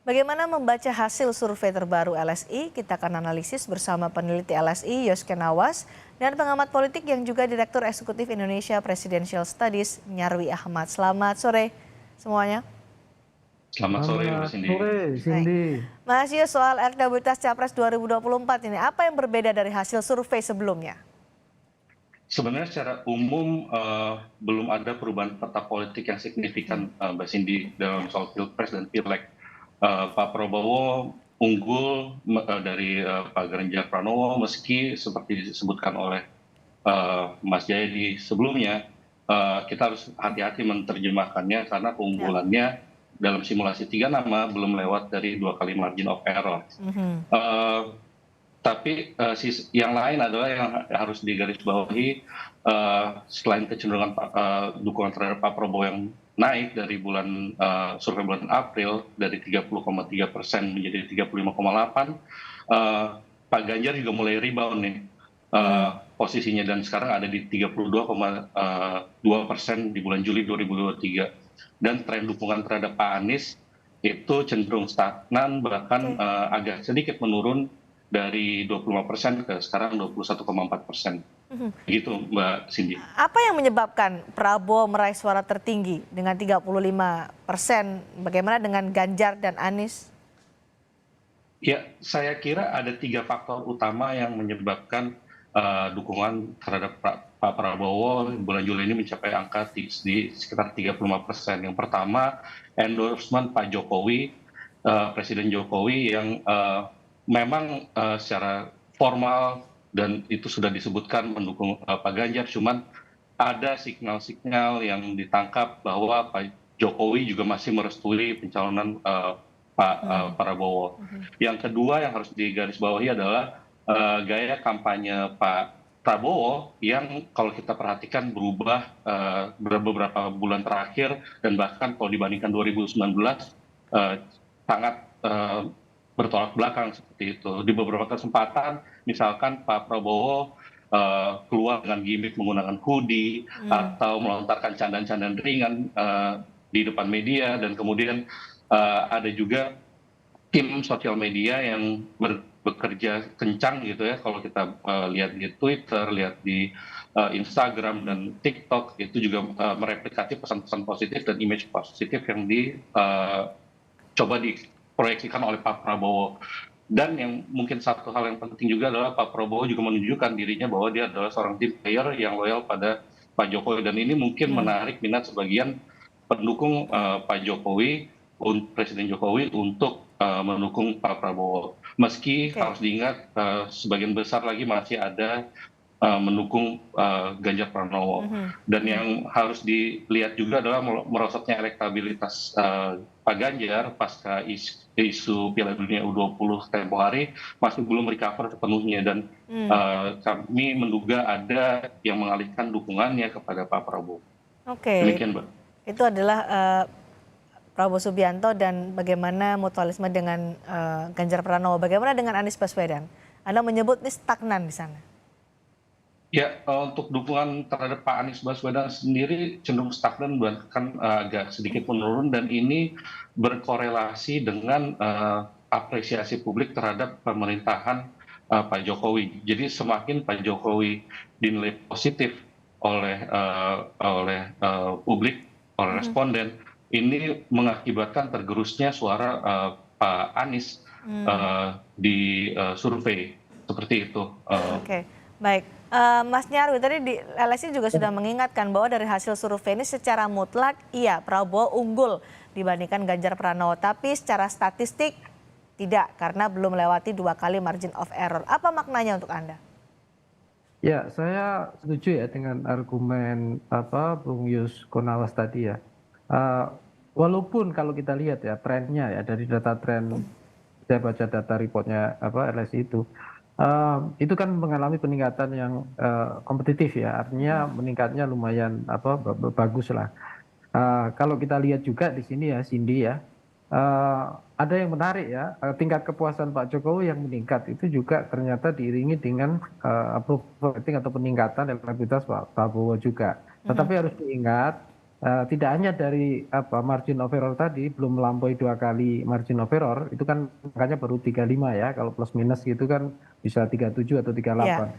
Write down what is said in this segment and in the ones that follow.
Bagaimana membaca hasil survei terbaru LSI? Kita akan analisis bersama peneliti LSI Yosken Awas dan pengamat politik yang juga Direktur Eksekutif Indonesia Presidential Studies Nyarwi Ahmad. Selamat sore semuanya. Selamat sore, Mbak Cindy. Sore, Cindy. Mas Yos, soal elektabilitas Capres 2024 ini, apa yang berbeda dari hasil survei sebelumnya? Sebenarnya secara umum belum ada perubahan peta politik yang signifikan, Mbak Cindy, dalam soal Pilpres dan Pileg. Pak Prabowo unggul dari Pak Ganjar Pranowo, meski seperti disebutkan oleh Mas Jayadi sebelumnya, kita harus hati-hati menerjemahkannya karena keunggulannya dalam simulasi 3 nama belum lewat dari 2 kali margin of error. Tapi yang lain adalah yang harus digarisbawahi, selain kecenderungan dukungan terhadap Pak Prabowo yang naik dari survei bulan April dari 30,3% menjadi 35,8%, Pak Ganjar juga mulai rebound nih posisinya dan sekarang ada di 32,2% di bulan Juli 2023. Dan tren dukungan terhadap Pak Anies itu cenderung stagnan, bahkan agak sedikit menurun dari 25% ke sekarang 21,4%. Begitu, Mbak Cindy. Apa yang menyebabkan Prabowo meraih suara tertinggi dengan 35%? Bagaimana dengan Ganjar dan Anies? Ya, saya kira ada 3 faktor utama yang menyebabkan dukungan terhadap Pak Prabowo bulan Juli ini mencapai angka di sekitar 35%. Yang pertama, endorsement Pak Jokowi, Presiden Jokowi yang memang secara formal dan itu sudah disebutkan mendukung Pak Ganjar, cuman ada signal-signal yang ditangkap bahwa Pak Jokowi juga masih merestui pencalonan Pak Prabowo. Yang kedua yang harus digarisbawahi adalah gaya kampanye Pak Prabowo yang kalau kita perhatikan berubah beberapa bulan terakhir dan bahkan kalau dibandingkan 2019 sangat bertolak belakang seperti itu. Di beberapa kesempatan, misalkan Pak Prabowo keluar dengan gimmick menggunakan hoodie atau melontarkan candaan-candaan ringan di depan media, dan kemudian ada juga tim sosial media yang bekerja kencang gitu ya. Kalau kita lihat di Twitter, lihat di Instagram dan TikTok, itu juga mereplikasi pesan-pesan positif dan image positif yang coba diproyeksikan oleh Pak Prabowo. Dan yang mungkin satu hal yang penting juga adalah Pak Prabowo juga menunjukkan dirinya bahwa dia adalah seorang team player yang loyal pada Pak Jokowi, dan ini mungkin menarik minat sebagian pendukung Pak Jokowi, Presiden Jokowi untuk mendukung Pak Prabowo. Meski harus diingat sebagian besar lagi masih ada mendukung Ganjar Pranowo. Dan yang harus dilihat juga adalah merosotnya elektabilitas Pak Ganjar pasca isu Piala Dunia U20 tempo hari masih belum recover sepenuhnya, dan kami menduga ada yang mengalihkan dukungannya kepada Pak Prabowo. Demikian, Mbak. Itu adalah Prabowo Subianto dan bagaimana mutualisme dengan Ganjar Pranowo. Bagaimana dengan Anies Baswedan? Anda menyebut ini stagnan di sana. Ya, untuk dukungan terhadap Pak Anies Baswedan sendiri cenderung stagnan, bahkan agak sedikit menurun, dan ini berkorelasi dengan apresiasi publik terhadap pemerintahan Pak Jokowi. Jadi semakin Pak Jokowi dinilai positif oleh publik, oleh responden, ini mengakibatkan tergerusnya suara Pak Anies di survei seperti itu. Oke, baik. Mas Nyarwi, tadi di LSI juga sudah mengingatkan bahwa dari hasil survei ini secara mutlak iya Prabowo unggul dibandingkan Ganjar Pranowo, tapi secara statistik tidak karena belum melewati 2 kali margin of error. Apa maknanya untuk Anda? Ya, saya setuju ya dengan argumen Bung Yosken Awas tadi ya. Walaupun kalau kita lihat ya trennya ya dari data tren, saya baca data reportnya LSI itu kan mengalami peningkatan yang kompetitif ya, artinya meningkatnya lumayan bagus lah. Kalau kita lihat juga di sini ya Cindy ya, ada yang menarik ya, tingkat kepuasan Pak Jokowi yang meningkat itu juga ternyata diiringi dengan approval rating atau peningkatan elektabilitas Pak Prabowo juga. Tetapi harus diingat Tidak hanya dari margin of error tadi, belum melampaui 2 kali margin of error, itu kan angkanya baru 35 ya, kalau plus minus gitu kan bisa 37 atau 38. Ya.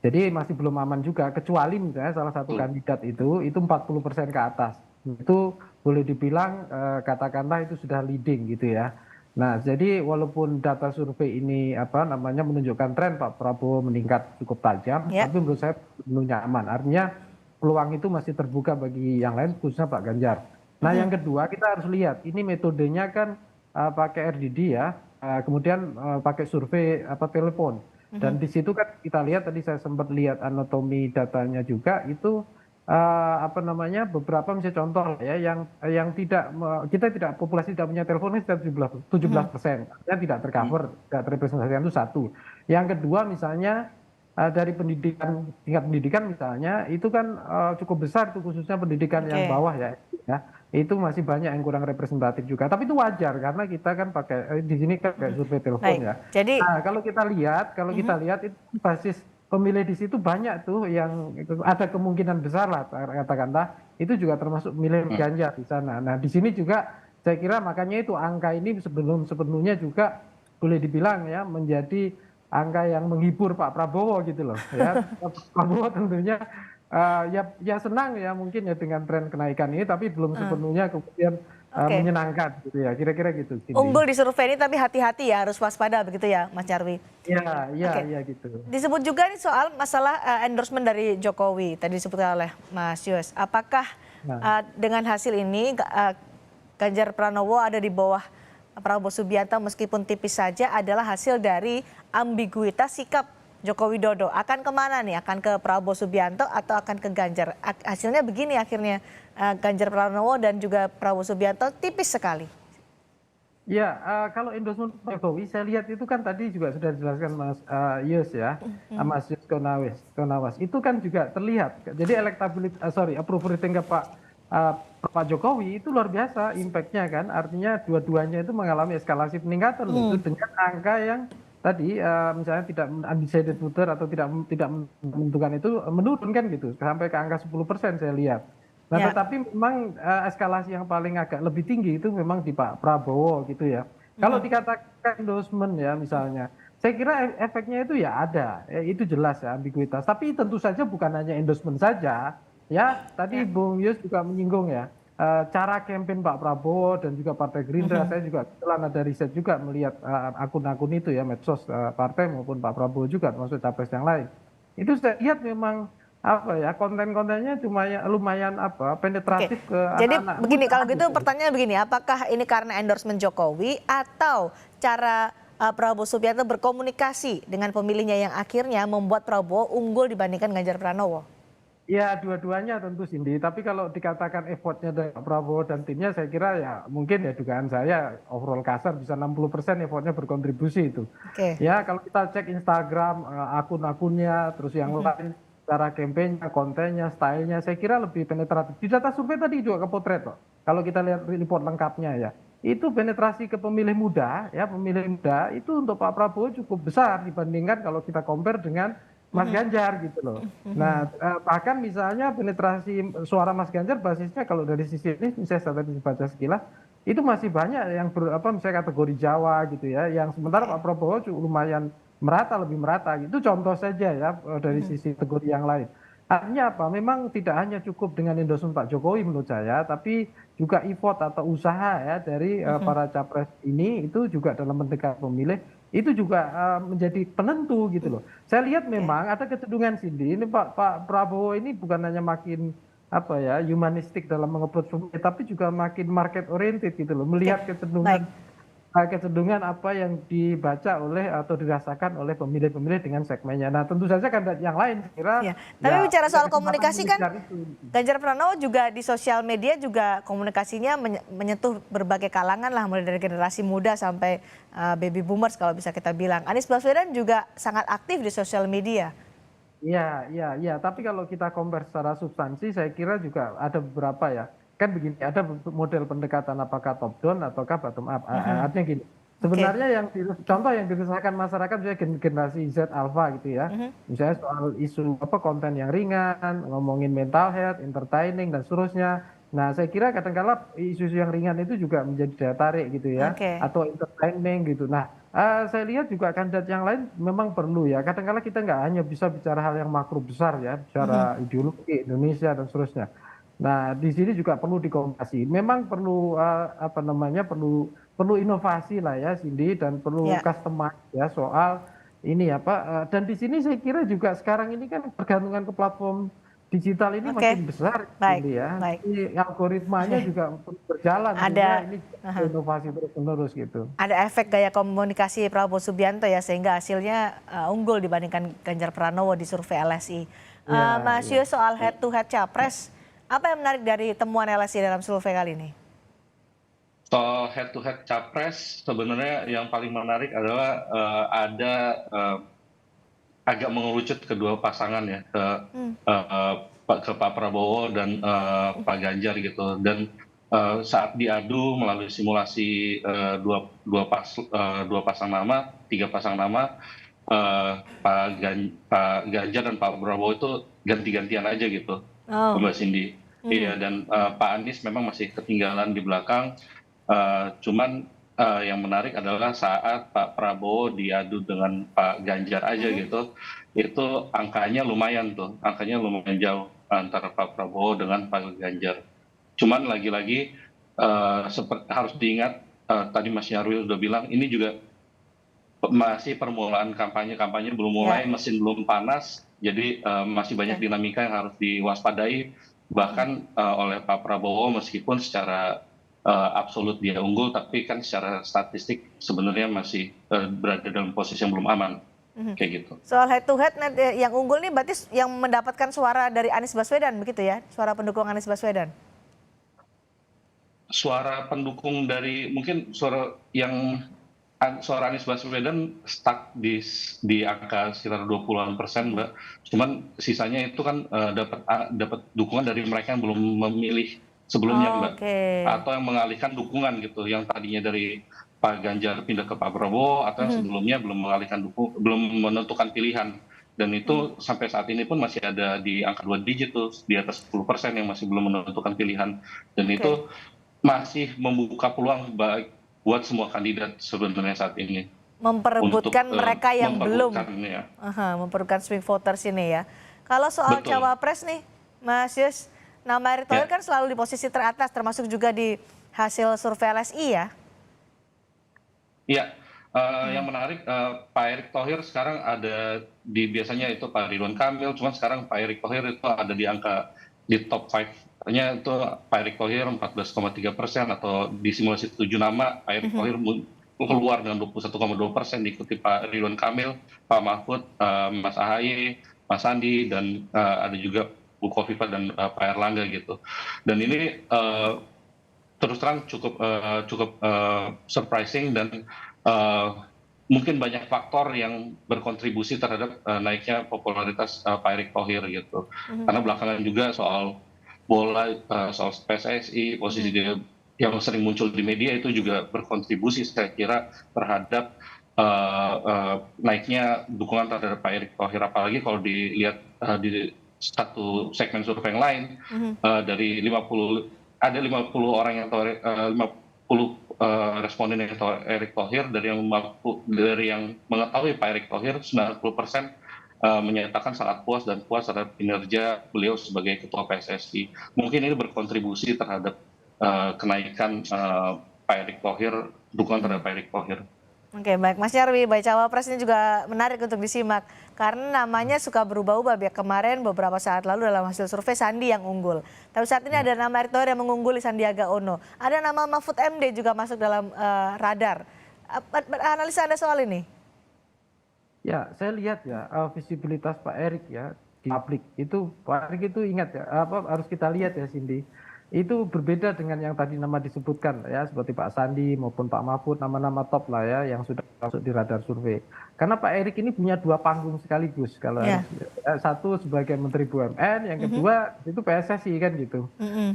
Jadi masih belum aman juga, kecuali misalnya salah satu kandidat itu 40% ke atas. Itu boleh dibilang katakanlah itu sudah leading gitu ya. Nah, jadi walaupun data survei ini menunjukkan tren Pak Prabowo meningkat cukup tajam, Ya. tapi menurut saya belum nyaman. Artinya peluang itu masih terbuka bagi yang lain, khususnya Pak Ganjar. Nah, yang kedua kita harus lihat, ini metodenya kan pakai RDD ya, kemudian pakai survei telepon. Dan di situ kan kita lihat, tadi saya sempat lihat anatomi datanya juga, itu beberapa misalnya contoh ya, yang kita tidak, populasi tidak punya telepon ini sekitar 17%, artinya tidak tercover, tidak terrepresentasikan, itu satu. Yang kedua misalnya dari pendidikan, tingkat pendidikan misalnya, itu kan cukup besar tuh, khususnya pendidikan yang bawah ya, itu masih banyak yang kurang representatif juga. Tapi itu wajar karena kita kan pakai di sini kan kayak survei telepon ya. Jadi Nah, kalau kita lihat itu basis pemilih di situ banyak tuh yang ada kemungkinan besar lah katakanlah itu juga termasuk milih Ganjar di sana. Nah, di sini juga saya kira makanya itu angka ini sebelum sepenuhnya juga boleh dibilang ya menjadi angka yang menghibur Pak Prabowo gitu loh ya. Pak Prabowo tentunya ya senang ya mungkin ya dengan tren kenaikan ini, tapi belum sepenuhnya kemudian menyenangkan gitu ya, kira-kira gitu. unggul di survei ini tapi hati-hati ya, harus waspada begitu ya Mas Nyarwi. Iya gitu. Disebut juga nih soal masalah endorsement dari Jokowi, tadi disebutkan oleh Mas Yus. Apakah dengan hasil ini Ganjar Pranowo ada di bawah Prabowo Subianto meskipun tipis saja adalah hasil dari ambiguitas sikap Joko Widodo? Akan kemana nih? Akan ke Prabowo Subianto atau akan ke Ganjar? Hasilnya begini akhirnya, Ganjar Pranowo dan juga Prabowo Subianto tipis sekali. Ya, kalau endorsement Pak Jokowi saya lihat itu kan tadi juga sudah dijelaskan Mas Yus ya, Mas Yus Konawas. Itu kan juga terlihat. Jadi approval rating ke Pak Jokowi itu luar biasa impact-nya kan. Artinya dua-duanya itu mengalami eskalasi peningkatan itu dengan angka yang tadi misalnya tidak undecided voter atau tidak menentukan itu menurun kan gitu sampai ke angka 10% saya lihat. Nah, tetapi memang eskalasi yang paling agak lebih tinggi itu memang di Pak Prabowo gitu ya. Kalau dikatakan endorsement ya misalnya, saya kira efeknya itu ya ada, itu jelas ya ambiguitas. Tapi tentu saja bukan hanya endorsement saja, ya. Tadi Bung Yus juga menyinggung ya, cara campaign Pak Prabowo dan juga Partai Gerindra. Saya juga kebetulan ada riset juga melihat akun-akun itu ya, medsos partai maupun Pak Prabowo juga, termasuk capres yang lain. Itu saya lihat memang konten-kontennya lumayan penetratif ke anak-anak. Jadi begini, kalau gitu pertanyaannya begini, apakah ini karena endorsement Jokowi atau cara Prabowo Subianto berkomunikasi dengan pemilihnya yang akhirnya membuat Prabowo unggul dibandingkan Ganjar Pranowo? Ya, dua-duanya tentu Cindy, tapi kalau dikatakan effortnya dari Prabowo dan timnya, saya kira ya mungkin ya dugaan saya overall kasar bisa 60% effortnya berkontribusi itu. Ya, kalau kita cek Instagram, akun-akunnya, terus yang lain, cara kampanye, kontennya, stylenya, saya kira lebih penetratif. Di data survei tadi juga kepotret kok. Kalau kita lihat report lengkapnya ya, itu penetrasi ke pemilih muda, ya pemilih muda itu untuk Pak Prabowo cukup besar dibandingkan kalau kita compare dengan Mas Ganjar gitu loh. Nah, bahkan misalnya penetrasi suara Mas Ganjar basisnya kalau dari sisi ini, misalnya saya tadi baca sekilas, itu masih banyak yang misalnya kategori Jawa gitu ya, yang sementara Pak Prabowo lumayan lebih merata gitu. Contoh saja ya dari sisi kategori yang lain. Artinya apa? Memang tidak hanya cukup dengan endorsement Pak Jokowi menurut saya, tapi juga effort atau usaha ya dari para capres ini itu juga dalam mendekati pemilih itu juga menjadi penentu gitu loh. Saya lihat memang ada kecenderungan Cindy, ini Pak Prabowo ini bukan hanya makin humanistik dalam mengapproach pemilih, tapi juga makin market oriented gitu loh, melihat kecenderungan apa yang dibaca oleh atau dirasakan oleh pemilih-pemilih dengan segmennya. Nah, tentu saja kandidat yang lain kira. Tapi bicara soal komunikasi kan, Ganjar Pranowo juga di sosial media juga komunikasinya menyentuh berbagai kalangan lah, mulai dari generasi muda sampai baby boomers kalau bisa kita bilang. Anies Baswedan juga sangat aktif di sosial media. Iya. Tapi kalau kita compare secara substansi, saya kira juga ada beberapa ya. Kan begini, ada model pendekatan apakah top down ataukah bottom up. Artinya gini, sebenarnya contoh yang dirasakan masyarakat misalnya generasi Z Alpha gitu ya, misalnya soal isu konten yang ringan, ngomongin mental health, entertaining dan seterusnya, Nah, saya kira kadang-kala isu-isu yang ringan itu juga menjadi daya tarik gitu ya, Oke. atau entertaining gitu. Nah, saya lihat juga kandidat yang lain memang perlu ya. Kadang-kala kita nggak hanya bisa bicara hal yang makro besar ya, Mhm. bicara ideologi Indonesia dan seterusnya. Nah, di sini juga perlu dikompasi. Memang perlu apa namanya, perlu perlu inovasi lah ya, Cindy, dan perlu Ya. customize ya soal ini apa. Dan di sini saya kira juga sekarang ini kan pergantungan ke platform digital ini Oke. makin besar, Baik. ini ya. Baik. Jadi algoritmanya juga terus berjalan sehingga Ada. ini Aha. inovasi terus-menerus gitu. Ada efek gaya komunikasi Prabowo Subianto ya sehingga hasilnya unggul dibandingkan Ganjar Pranowo di survei LSI. Iya, Mas iya. Yus, soal head to head capres, apa yang menarik dari temuan LSI dalam survei kali ini? Soal head to head capres, sebenarnya yang paling menarik adalah ada agak mengerucut kedua pasangan ya Hmm. ke Pak Prabowo dan Pak Ganjar gitu. Dan saat diadu melalui simulasi dua pasang nama, tiga pasang nama, Pak Ganjar dan Pak Prabowo itu ganti-gantian aja gitu, Oh. Mbak Cindy. Iya, Mhm. dan Pak Anies memang masih ketinggalan di belakang. Cuman yang menarik adalah saat Pak Prabowo diadu dengan Pak Ganjar aja Mhm. gitu, itu angkanya lumayan tuh, angkanya lumayan jauh antara Pak Prabowo dengan Pak Ganjar. Cuman lagi-lagi harus diingat, tadi Mas Nyarwi sudah bilang, ini juga masih permulaan kampanye, kampanye belum mulai, Ya. mesin belum panas, jadi masih banyak Oke. dinamika yang harus diwaspadai, Mhm. bahkan oleh Pak Prabowo meskipun secara absolut dia unggul, tapi kan secara statistik sebenarnya masih berada dalam posisi yang belum aman, Mhm. kayak gitu. Soal head to head yang unggul nih berarti yang mendapatkan suara dari Anies Baswedan begitu ya? Suara pendukung Anies Baswedan. Suara pendukung dari mungkin suara Anies Baswedan stuck di angka sekitar 20-an%, Mbak. Cuman sisanya itu kan dapat dukungan dari mereka yang belum memilih sebelumnya, Mbak. Oke. Atau yang mengalihkan dukungan gitu, yang tadinya dari Pak Ganjar pindah ke Pak Prabowo, atau yang Mhm. sebelumnya belum menentukan pilihan. Dan Mhm. itu sampai saat ini pun masih ada di angka 2 digit tuh, di atas 10% yang masih belum menentukan pilihan. Dan Oke. itu masih membuka peluang buat semua kandidat sebenarnya saat ini untuk Memperebutkan mereka yang belum. memperebutkan ya. Aha, memperebutkan swing voters ini ya. Kalau soal Betul. cawapres nih, Mas Yus, nama Erick Thohir Ya, kan selalu di posisi teratas, termasuk juga di hasil survei LSI ya. ya. Yang Hmm. menarik, Pak Erick Thohir sekarang ada biasanya itu Pak Ridwan Kamil, cuman sekarang Pak Erick Thohir itu ada di angka di top 5-nya itu Pak Erick Thohir 14,3%, atau di simulasi 7 nama Pak Erick Mhm. Thohir keluar dengan 21,2%, diikuti Pak Ridwan Kamil, Pak Mahfud, Mas Ahaye, Mas Sandi, dan ada juga Bu Kofifa dan Pak Erlangga gitu. Dan ini terus terang cukup surprising, dan mungkin banyak faktor yang berkontribusi terhadap naiknya popularitas Pak Erick Thohir gitu. Mhm. Karena belakangan juga soal bola, soal PSSI, posisi Mhm. dia yang sering muncul di media itu juga berkontribusi saya kira terhadap naiknya dukungan terhadap Pak Erick Thohir. Apalagi kalau dilihat di satu segmen survei yang lain, Mhm. dari 50 orang yang tahu, 50 responden yang tahu Erick Thohir, dari yang mengetahui Pak Erick Thohir 90% menyatakan sangat puas dan puas terhadap kinerja beliau sebagai ketua PSSI. Mungkin ini berkontribusi terhadap kenaikan Pak Erick Thohir, dukungan terhadap Pak Erick Thohir. Oke, baik Mas Nyarwi, baik cawapres ini juga menarik untuk disimak karena namanya suka berubah-ubah. Biar kemarin beberapa saat lalu dalam hasil survei Sandi yang unggul. Tapi saat ini ada nama Erick Thohir yang mengungguli Sandiaga Uno. Ada nama Mahfud MD juga masuk dalam radar. Analisa Anda soal ini? Ya, saya lihat ya visibilitas Pak Erick ya di publik itu, Pak Erick itu ingat ya, apa harus kita lihat ya, Cindy. Itu berbeda dengan yang tadi nama disebutkan ya, seperti Pak Sandi maupun Pak Mahfud, nama-nama top lah ya yang sudah masuk di radar survei. Karena Pak Erick ini punya dua panggung sekaligus, kalau Ya. satu sebagai Menteri BUMN, yang Mhm. kedua itu PSSI kan gitu. Mhm.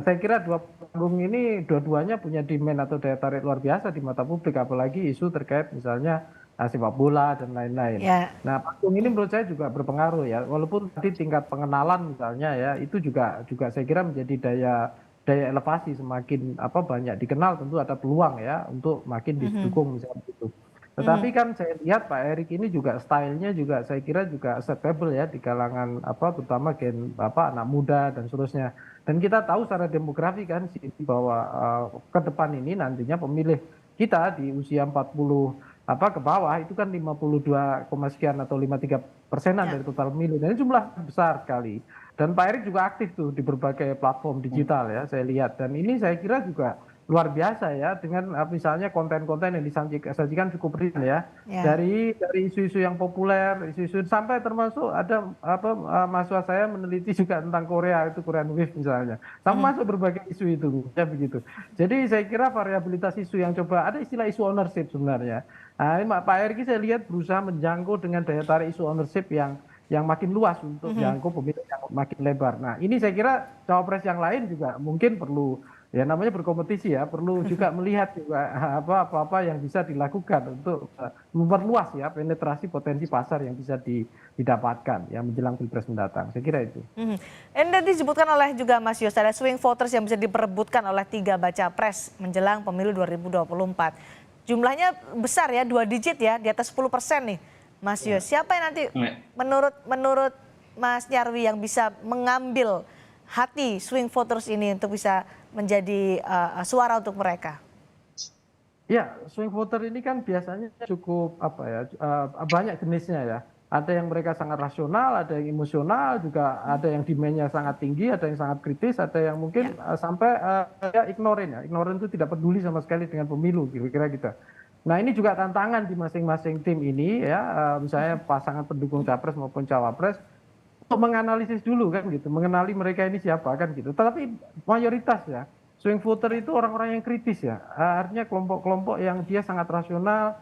Saya kira dua panggung ini dua-duanya punya demand atau daya tarik luar biasa di mata publik, apalagi isu terkait misalnya sepak bola dan lain-lain. Ya. Nah, panggung ini menurut saya juga berpengaruh ya, walaupun tadi tingkat pengenalan misalnya ya, itu juga saya kira menjadi daya daya elevasi semakin banyak dikenal, tentu ada peluang ya untuk makin didukung misalnya gitu. Tetapi kan saya lihat Pak Erik ini juga stylenya juga saya kira juga acceptable ya di kalangan terutama anak muda dan seterusnya. Dan kita tahu secara demografi kan bahwa ke depan ini nantinya pemilih kita di usia 40 ke bawah itu kan 52, sekian atau 53%-an Ya. dari total pemilih. Dan ini jumlah besar sekali. Dan Pak Erik juga aktif tuh di berbagai platform digital ya saya lihat. Dan ini saya kira juga luar biasa ya dengan misalnya konten-konten yang disajikan cukup real ya. Ya. Dari isu-isu yang populer, isu-isu sampai termasuk ada mahasiswa saya meneliti juga tentang Korea, itu Korean Wave misalnya. Sampai masuk berbagai isu itu ya begitu. Jadi saya kira variabilitas isu yang coba ada istilah isu ownership sebenarnya. Nah, ini Pak Erik saya lihat berusaha menjangkau dengan daya tarik isu ownership yang makin luas untuk jangkau pemilih yang makin lebar. Nah, ini saya kira cawapres yang lain juga mungkin perlu ya namanya berkompetisi ya, perlu juga melihat juga apa yang bisa dilakukan untuk memperluas ya penetrasi potensi pasar yang bisa didapatkan ya menjelang Pilpres mendatang. Saya kira itu. Ini tadi disebutkan oleh juga Mas Yos, ada swing voters yang bisa diperebutkan oleh 3 baca pres menjelang pemilu 2024. Jumlahnya besar ya, 2 digit ya, di atas 10% nih. Mas Yos, siapa yang nanti menurut Mas Nyarwi yang bisa mengambil hati swing voters ini untuk bisa menjadi suara untuk mereka? Ya, swing voter ini kan biasanya cukup banyak jenisnya ya. Ada yang mereka sangat rasional, ada yang emosional, juga ada yang demand-nya sangat tinggi, ada yang sangat kritis, ada yang mungkin sampai ignoran ya. Ignoran itu tidak peduli sama sekali dengan pemilu, kira-kira gitu. Nah, ini juga tantangan di masing-masing tim ini ya, misalnya pasangan pendukung capres maupun cawapres untuk menganalisis dulu kan gitu, mengenali mereka ini siapa kan gitu. Tetapi mayoritas ya swing voter itu orang-orang yang kritis ya, artinya kelompok-kelompok yang dia sangat rasional,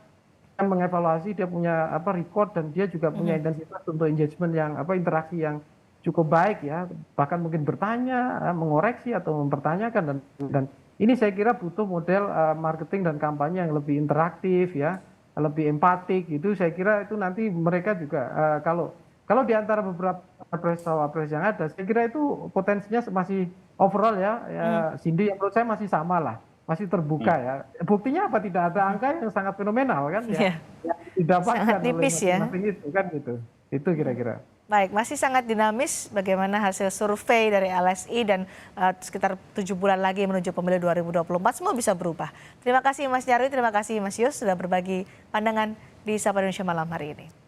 yang mengevaluasi, dia punya record dan dia juga punya intensitas untuk engagement yang interaksi yang cukup baik ya, bahkan mungkin bertanya, mengoreksi atau mempertanyakan dan ini saya kira butuh model marketing dan kampanye yang lebih interaktif ya, lebih empatik gitu. Saya kira itu nanti mereka juga kalau di antara beberapa cawapres yang ada, saya kira itu potensinya masih overall ya, Cindy yang menurut saya masih sama lah, masih terbuka ya. Buktinya apa? Tidak ada angka yang sangat fenomenal kan ya, yang didapatkan Sangat tipis oleh ya. masing-masing itu kan gitu. Itu kira-kira. Baik, masih sangat dinamis bagaimana hasil survei dari LSI dan sekitar 7 bulan lagi menuju pemilu 2024 semua bisa berubah. Terima kasih Mas Nyarwi, terima kasih Mas Yos sudah berbagi pandangan di Sapa Indonesia malam hari ini.